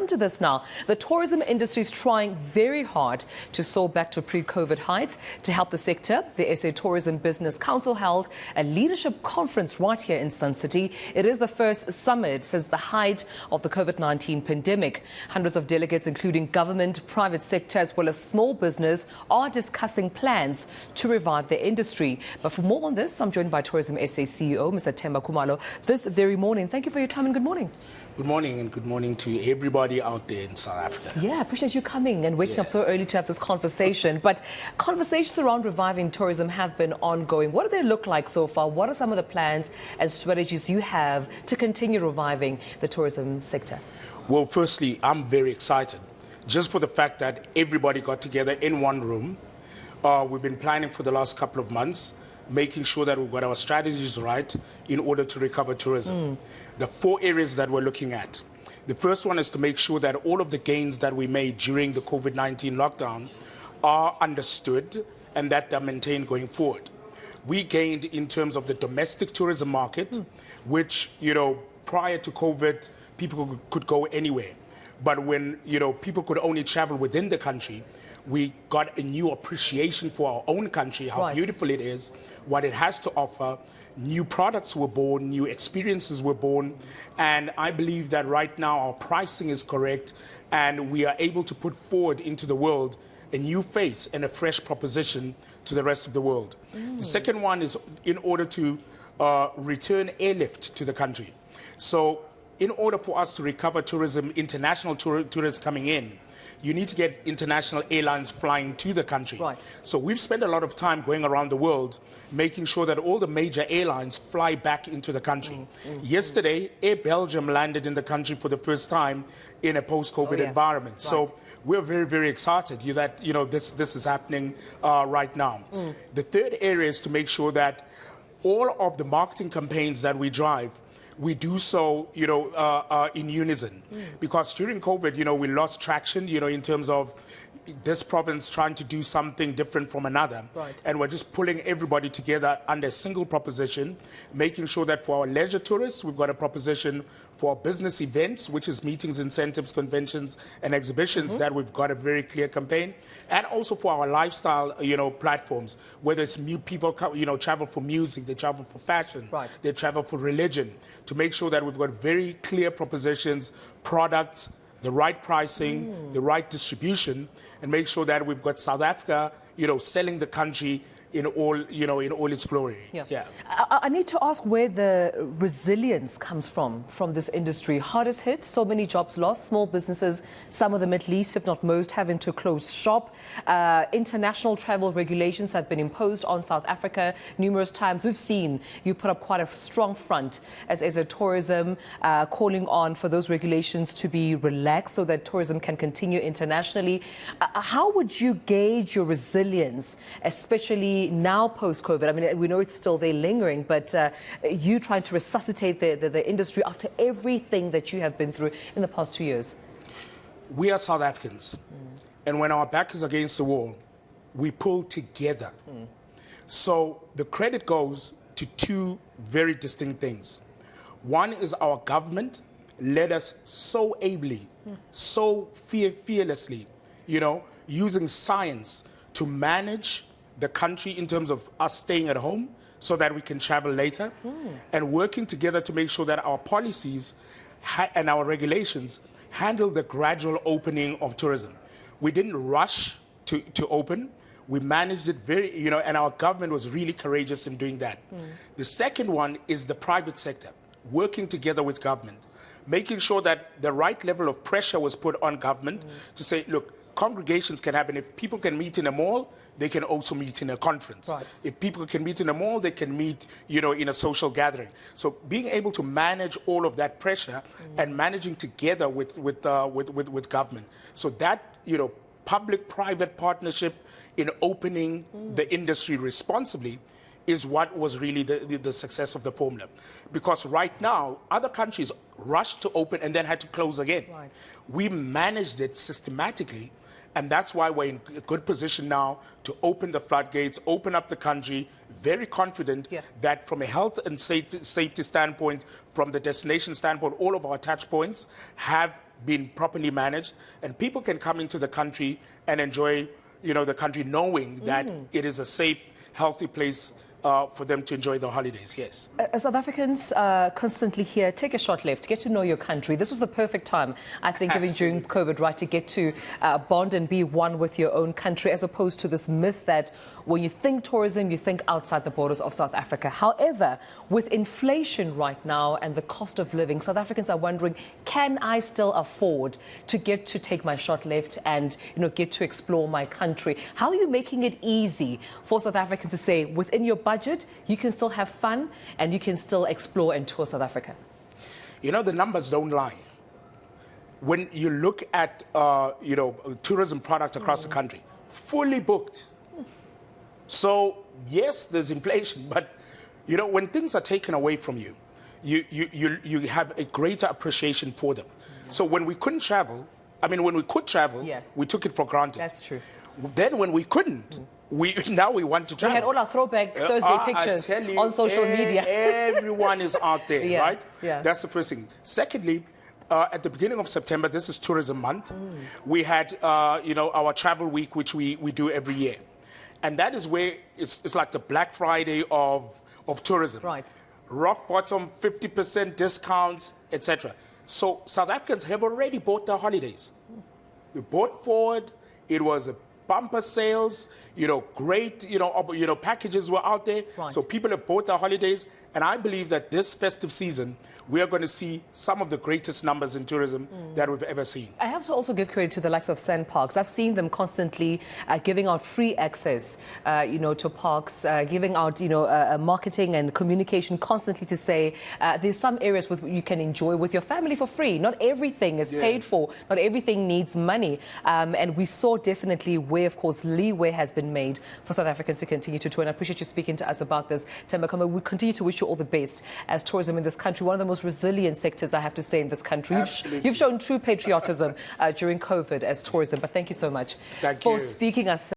come to this now. The tourism industry is trying very hard to soar back to pre-COVID heights. To help the sector, the SA Tourism Business Council held a leadership conference right here in Sun City. It is the first summit since the height of the COVID-19 pandemic. Hundreds of delegates, including government, private sector, as well as small business, are discussing plans to revive the industry. But for more on this, I'm joined by Tourism SA CEO, Mr. Themba Khumalo, this very morning. Thank you for your time and good morning. Good morning, and good morning to everybody out there in South Africa. Yeah, I appreciate you coming and waking up so early to have this conversation. But conversations around reviving tourism have been ongoing. What do they look like so far? What are some of the plans and strategies you have to continue reviving the tourism sector? Well, firstly, I'm very excited just for the fact that everybody got together in one room. We've been planning for the last couple of months, making sure that we've got our strategies right in order to recover tourism. The 4 areas that we're looking at. The first one is to make sure that all of the gains that we made during the COVID-19 lockdown are understood and that they're maintained going forward. We gained in terms of the domestic tourism market, which, prior to COVID, people could go anywhere. But when, people could only travel within the country, we got a new appreciation for our own country, how beautiful it is, what it has to offer. New products were born, new experiences were born, and I believe that right now our pricing is correct and we are able to put forward into the world a new face and a fresh proposition to the rest of the world. The second one is in order to return airlift to the country. So in order for us to recover tourism, international tourists coming in, you need to get international airlines flying to the country. So we've spent a lot of time going around the world, making sure that all the major airlines fly back into the country. Yesterday, Air Belgium landed in the country for the first time in a post-COVID environment. So we're very, very excited that this is happening right now. The third area is to make sure that all of the marketing campaigns that we drive, we do so, in unison. Because during COVID, we lost traction, in terms of this province trying to do something different from another. And we're just pulling everybody together under a single proposition, making sure that for our leisure tourists, we've got a proposition for our business events, which is meetings, incentives, conventions, and exhibitions, that we've got a very clear campaign. And also for our lifestyle, platforms, whether it's new people, travel for music, they travel for fashion, they travel for religion, to make sure that we've got very clear propositions, products, the right pricing, the right distribution, and make sure that we've got South Africa, selling the country in all, in all its glory. I need to ask where the resilience comes from this industry. Hardest hit, so many jobs lost, small businesses, some of them at least, if not most, having to close shop. International travel regulations have been imposed on South Africa numerous times. We've seen you put up quite a strong front as a tourism, calling on for those regulations to be relaxed so that tourism can continue internationally. How would you gauge your resilience, especially now post-COVID? I mean, we know it's still there lingering, but you trying to resuscitate the industry after everything that you have been through in the past 2 years. We are South Africans, and when our back is against the wall, we pull together. So the credit goes to 2 very distinct things. One is our government led us so ably, so fearlessly, using science to manage the country in terms of us staying at home so that we can travel later, and working together to make sure that our policies and our regulations handle the gradual opening of tourism. We didn't rush to open. We managed it very, and our government was really courageous in doing that. The second one is the private sector, working together with government, making sure that the right level of pressure was put on government to say, look, congregations can happen. If people can meet in a mall, they can also meet in a conference. If people can meet in a mall, they can meet, in a social gathering. So being able to manage all of that pressure and managing together with government. So that, public-private partnership in opening the industry responsibly is what was really the success of the formula. Because right now, other countries rushed to open and then had to close again. We managed it systematically, and that's why we're in a good position now to open the floodgates, open up the country, very confident that from a health and safety standpoint, from the destination standpoint, all of our touch points have been properly managed, and people can come into the country and enjoy, the country knowing that it is a safe, healthy place for them to enjoy their holidays, yes. South Africans constantly hear, take a short left, get to know your country. This was the perfect time, I think, even during COVID, right, to get to bond and be one with your own country, as opposed to this myth that when you think tourism, you think outside the borders of South Africa. However, with inflation right now and the cost of living, South Africans are wondering, can I still afford to get to take my short left and, get to explore my country? How are you making it easy for South Africans to say, within your budget, you can still have fun and you can still explore and tour South Africa? The numbers don't lie. When you look at, tourism product across the country, fully booked. So, yes, there's inflation, but, when things are taken away from you, you have a greater appreciation for them. So when we couldn't travel, when we could travel, we took it for granted. That's true. Then when we couldn't, now we want to travel. We had all our throwback Thursday pictures on social media. Everyone is out there, right? Yeah. That's the first thing. Secondly, at the beginning of September, this is tourism month, we had, our travel week, which we do every year. And that is where it's like the Black Friday of tourism. Right. Rock bottom, 50% discounts, etc. So South Africans have already bought their holidays. They bought forward. It was a bumper sales. Great. Packages were out there. Right. So people have bought their holidays. And I believe that this festive season, we are going to see some of the greatest numbers in tourism that we've ever seen. I have to also give credit to the likes of Sand Parks. I've seen them constantly giving out free access, to parks, giving out, marketing and communication constantly to say there's some areas with you can enjoy with your family for free. Not everything is paid for. Not everything needs money. And we saw definitely where, of course, leeway has been made for South Africans to continue to tour. And I appreciate you speaking to us about this, Themba. We continue to wish you all the best as tourism in this country. One of the most resilient sectors, I have to say, in this country. You've shown true patriotism during COVID as tourism. But thank you so much for speaking us.